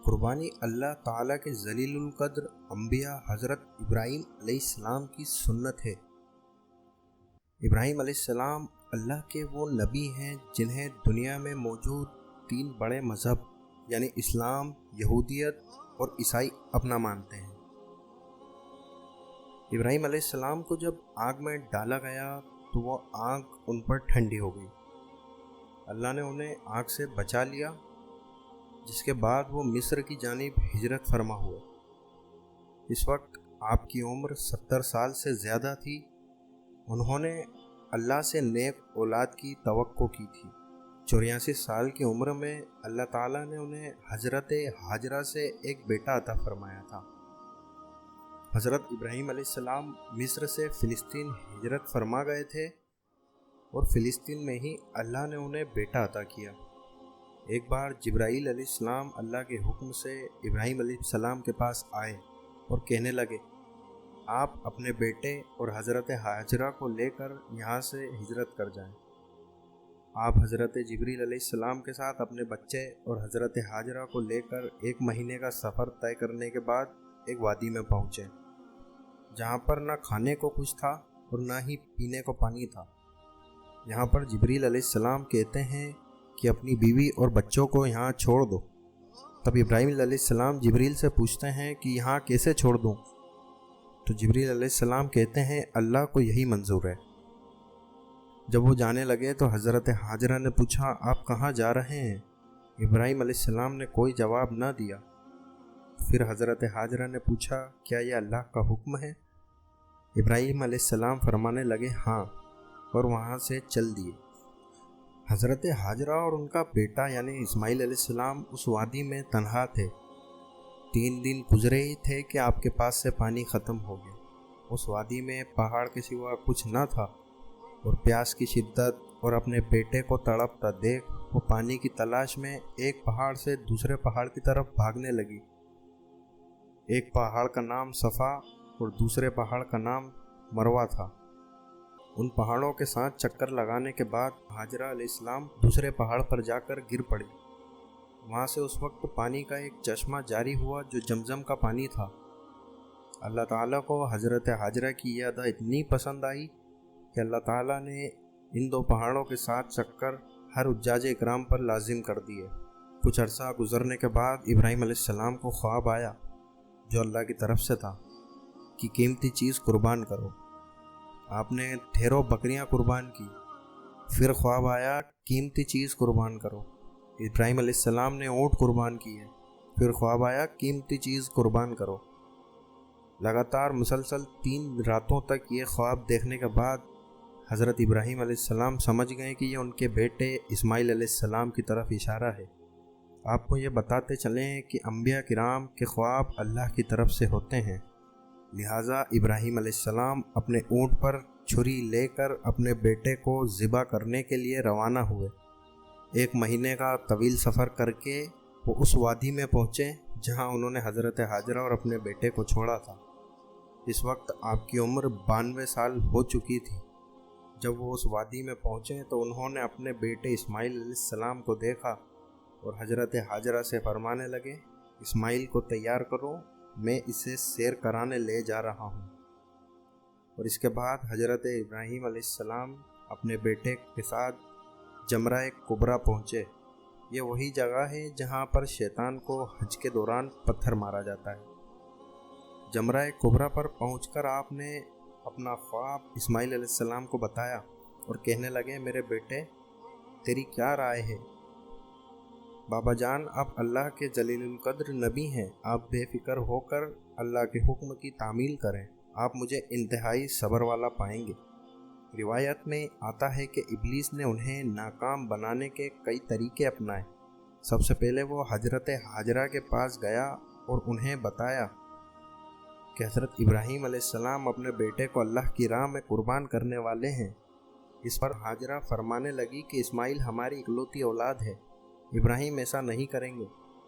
قربانی اللہ تعالیٰ کے ذلیل القدر انبیاء حضرت ابراہیم علیہ السلام کی سنت ہے۔ ابراہیم علیہ السلام اللہ کے وہ نبی ہیں جنہیں دنیا میں موجود 3 بڑے مذہب یعنی اسلام، یہودیت اور عیسائی اپنا مانتے ہیں۔ ابراہیم علیہ السلام کو جب آگ میں ڈالا گیا تو وہ آگ ان پر ٹھنڈی ہو گئی۔ اللہ نے انہیں آگ سے بچا لیا، جس کے بعد وہ مصر کی جانب ہجرت فرما ہوئے۔ اس وقت آپ کی عمر 70 سال سے زیادہ تھی۔ انہوں نے اللہ سے نیک اولاد کی توقع کی تھی۔ 84 سال کی عمر میں اللہ تعالیٰ نے انہیں حضرت ہاجرہ سے ایک بیٹا عطا فرمایا تھا۔ حضرت ابراہیم علیہ السلام مصر سے فلسطین ہجرت فرما گئے تھے اور فلسطین میں ہی اللہ نے انہیں بیٹا عطا کیا۔ ایک بار جبرائیل علیہ السلام اللہ کے حکم سے ابراہیم علیہ السلام کے پاس آئے اور کہنے لگے، آپ اپنے بیٹے اور حضرت ہاجرہ کو لے کر یہاں سے ہجرت کر جائیں۔ آپ حضرت جبرائیل علیہ السلام کے ساتھ اپنے بچے اور حضرت ہاجرہ کو لے کر 1 مہینے کا سفر طے کرنے کے بعد ایک وادی میں پہنچے، جہاں پر نہ کھانے کو کچھ تھا اور نہ ہی پینے کو پانی تھا۔ یہاں پر جبرائیل علیہ السلام کہتے ہیں کہ اپنی بیوی اور بچوں کو یہاں چھوڑ دو۔ تب ابراہیم علیہ السلام جبرائیل سے پوچھتے ہیں کہ یہاں کیسے چھوڑ دوں؟ تو جبرائیل علیہ السلام کہتے ہیں اللہ کو یہی منظور ہے۔ جب وہ جانے لگے تو حضرت ہاجرہ نے پوچھا، آپ کہاں جا رہے ہیں؟ ابراہیم علیہ السلام نے کوئی جواب نہ دیا۔ پھر حضرت ہاجرہ نے پوچھا، کیا یہ اللہ کا حکم ہے؟ ابراہیم علیہ السلام فرمانے لگے، ہاں، اور وہاں سے چل دیے۔ حضرت ہاجرہ اور ان کا بیٹا یعنی اسماعیل علیہ السلام اس وادی میں تنہا تھے۔ 3 دن گزرے ہی تھے کہ آپ کے پاس سے پانی ختم ہو گیا۔ اس وادی میں پہاڑ کے سوا کچھ نہ تھا، اور پیاس کی شدت اور اپنے بیٹے کو تڑپتا دیکھ وہ پانی کی تلاش میں ایک پہاڑ سے دوسرے پہاڑ کی طرف بھاگنے لگی۔ ایک پہاڑ کا نام صفا اور دوسرے پہاڑ کا نام مروہ تھا۔ ان پہاڑوں کے ساتھ چکر لگانے کے بعد ہاجرہ علیہ السلام دوسرے پہاڑ پر جا کر گر پڑی۔ وہاں سے اس وقت پانی کا ایک چشمہ جاری ہوا جو زمزم کا پانی تھا۔ اللہ تعالیٰ کو حضرت ہاجرہ کی یہ ادا اتنی پسند آئی کہ اللہ تعالیٰ نے ان 2 پہاڑوں کے ساتھ چکر ہر حجاج اکرام پر لازم کر دیے۔ کچھ عرصہ گزرنے کے بعد ابراہیم علیہ السلام کو خواب آیا جو اللہ کی طرف سے تھا کہ قیمتی چیز قربان کرو۔ آپ نے ڈھیروں بکریاں قربان کی۔ پھر خواب آیا، قیمتی چیز قربان کرو۔ ابراہیم علیہ السلام نے اونٹ قربان کیے۔ پھر خواب آیا، قیمتی چیز قربان کرو۔ لگاتار مسلسل 3 راتوں تک یہ خواب دیکھنے کے بعد حضرت ابراہیم علیہ السلام سمجھ گئے کہ یہ ان کے بیٹے اسماعیل علیہ السلام کی طرف اشارہ ہے۔ آپ کو یہ بتاتے چلیں کہ انبیاء کرام کے خواب اللہ کی طرف سے ہوتے ہیں۔ لہٰذا ابراہیم علیہ السلام اپنے اونٹ پر چھری لے کر اپنے بیٹے کو ذبح کرنے کے لیے روانہ ہوئے۔ 1 مہینے کا طویل سفر کر کے وہ اس وادی میں پہنچے جہاں انہوں نے حضرت ہاجرہ اور اپنے بیٹے کو چھوڑا تھا۔ اس وقت آپ کی عمر 92 سال ہو چکی تھی۔ جب وہ اس وادی میں پہنچے تو انہوں نے اپنے بیٹے اسماعیل علیہ السلام کو دیکھا اور حضرت ہاجرہ سے فرمانے لگے، اسماعیل کو تیار کرو، میں اسے سیر کرانے لے جا رہا ہوں۔ اور اس کے بعد حضرت ابراہیم علیہ السلام اپنے بیٹے کے ساتھ جمرہ کبریٰ پہنچے۔ یہ وہی جگہ ہے جہاں پر شیطان کو حج کے دوران پتھر مارا جاتا ہے۔ جمرہ کبریٰ پر پہنچ کر آپ نے اپنا خواب اسماعیل علیہ السلام کو بتایا اور کہنے لگے، میرے بیٹے، تیری کیا رائے ہے؟ بابا جان، آپ اللہ کے جلیل القدر نبی ہیں، آپ بے فکر ہو کر اللہ کے حکم کی تعمیل کریں، آپ مجھے انتہائی صبر والا پائیں گے۔ روایت میں آتا ہے کہ ابلیس نے انہیں ناکام بنانے کے کئی طریقے اپنائے۔ سب سے پہلے وہ حضرت ہاجرہ کے پاس گیا اور انہیں بتایا کہ حضرت ابراہیم علیہ السلام اپنے بیٹے کو اللہ کی راہ میں قربان کرنے والے ہیں۔ اس پر ہاجرہ فرمانے لگی کہ اسماعیل ہماری اکلوتی اولاد ہے، ابراہیم ایسا نہیں کریں گے۔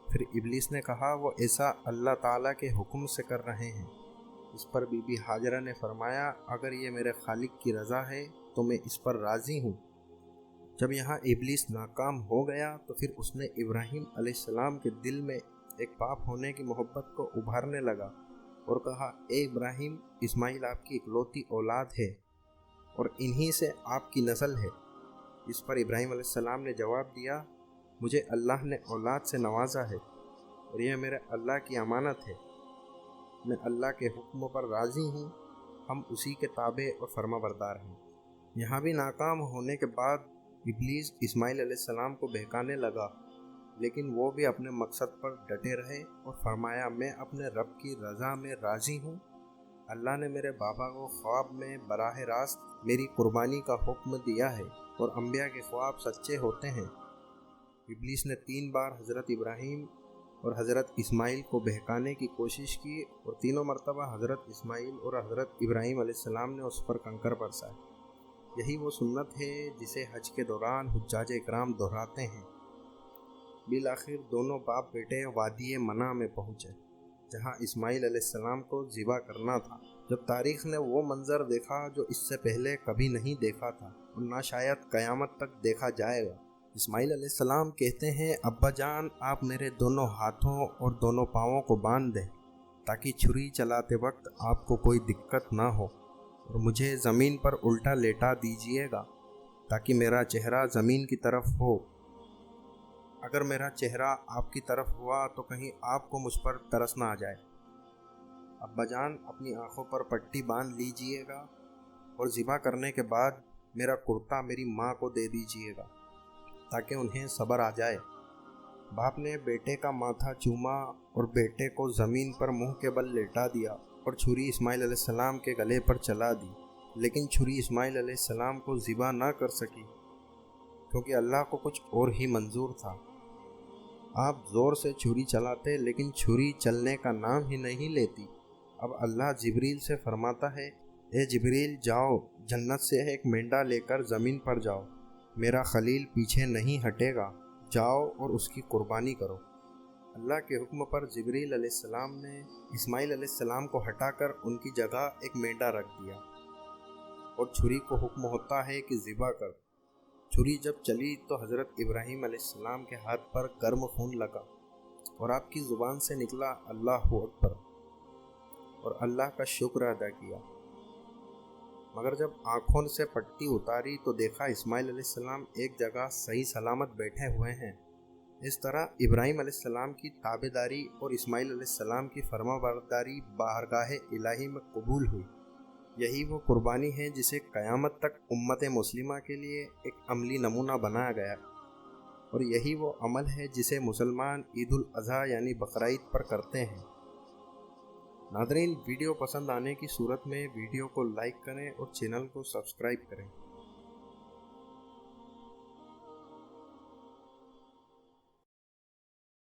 پھر ابلیس نے کہا، وہ ایسا اللہ تعالیٰ کے حکم سے کر رہے ہیں۔ اس پر بی بی ہاجرہ نے فرمایا، اگر یہ میرے خالق کی رضا ہے تو میں اس پر راضی ہوں۔ جب یہاں ابلیس ناکام ہو گیا تو پھر اس نے ابراہیم علیہ السلام کے دل میں ایک باپ ہونے کی محبت کو ابھارنے لگا اور کہا، اے ابراہیم، اسماعیل آپ کی اکلوتی اولاد ہے اور انہی سے آپ کی نسل ہے۔ اس پر ابراہیم علیہ السلام نے جواب دیا، مجھے اللہ نے اولاد سے نوازا ہے اور یہ میرے اللہ کی امانت ہے۔ میں اللہ کے حکم پر راضی ہوں، ہم اسی کے تابع اور فرما بردار ہیں۔ یہاں بھی ناکام ہونے کے بعد ابلیس اسماعیل علیہ السلام کو بہکانے لگا، لیکن وہ بھی اپنے مقصد پر ڈٹے رہے اور فرمایا، میں اپنے رب کی رضا میں راضی ہوں۔ اللہ نے میرے بابا کو خواب میں براہ راست میری قربانی کا حکم دیا ہے اور انبیاء کے خواب سچے ہوتے ہیں۔ ابلیس نے 3 بار حضرت ابراہیم اور حضرت اسماعیل کو بہکانے کی کوشش کی اور تینوں مرتبہ حضرت اسماعیل اور حضرت ابراہیم علیہ السلام نے اس پر کنکر برسائے۔ یہی وہ سنت ہے جسے حج کے دوران حجاج اکرام دہراتے ہیں۔ بالآخر دونوں باپ بیٹے وادی منع میں پہنچے، جہاں اسماعیل علیہ السلام کو ذبح کرنا تھا۔ جب تاریخ نے وہ منظر دیکھا جو اس سے پہلے کبھی نہیں دیکھا تھا اور نہ شاید قیامت تک دیکھا جائے گا۔ اسماعیل علیہ السلام کہتے ہیں، ابا جان، آپ میرے دونوں ہاتھوں اور دونوں پاؤں کو باندھ دیں تاکہ چھری چلاتے وقت آپ کو کوئی دقت نہ ہو، اور مجھے زمین پر الٹا لیٹا دیجیے گا تاکہ میرا چہرہ زمین کی طرف ہو۔ اگر میرا چہرہ آپ کی طرف ہوا تو کہیں آپ کو مجھ پر ترس نہ آ جائے۔ ابا جان، اپنی آنکھوں پر پٹی باندھ لیجیے گا اور ذبح کرنے کے بعد میرا کرتا میری ماں کو دے دیجیے گا تاکہ انہیں صبر آ جائے۔ باپ نے بیٹے کا ماتھا چوما اور بیٹے کو زمین پر منہ کے بل لیٹا دیا اور چھری اسماعیل علیہ السلام کے گلے پر چلا دی، لیکن چھری اسماعیل علیہ السلام کو ذبح نہ کر سکی کیونکہ اللہ کو کچھ اور ہی منظور تھا۔ آپ زور سے چھری چلاتے لیکن چھری چلنے کا نام ہی نہیں لیتی۔ اب اللہ جبریل سے فرماتا ہے، اے جبریل، جاؤ، جنت سے ایک مینڈا لے کر زمین پر جاؤ، میرا خلیل پیچھے نہیں ہٹے گا، جاؤ اور اس کی قربانی کرو۔ اللہ کے حکم پر جبریل علیہ السلام نے اسماعیل علیہ السلام کو ہٹا کر ان کی جگہ ایک مینڈا رکھ دیا اور چھری کو حکم ہوتا ہے کہ ذبح کر۔ چھری جب چلی تو حضرت ابراہیم علیہ السلام کے ہاتھ پر گرم خون لگا اور آپ کی زبان سے نکلا، اللہ اکبر، اور اللہ کا شکر ادا کیا۔ مگر جب آنکھوں سے پٹی اتاری تو دیکھا اسماعیل علیہ السلام ایک جگہ صحیح سلامت بیٹھے ہوئے ہیں۔ اس طرح ابراہیم علیہ السلام کی تابعداری اور اسماعیل علیہ السلام کی فرما برداری بارگاہ الہی میں قبول ہوئی۔ یہی وہ قربانی ہے جسے قیامت تک امت مسلمہ کے لیے ایک عملی نمونہ بنایا گیا، اور یہی وہ عمل ہے جسے مسلمان عید الاضحیٰ یعنی بقرعید پر کرتے ہیں۔ ناظرین، ویڈیو پسند آنے کی صورت میں ویڈیو کو لائک کریں اور چینل کو سبسکرائب کریں۔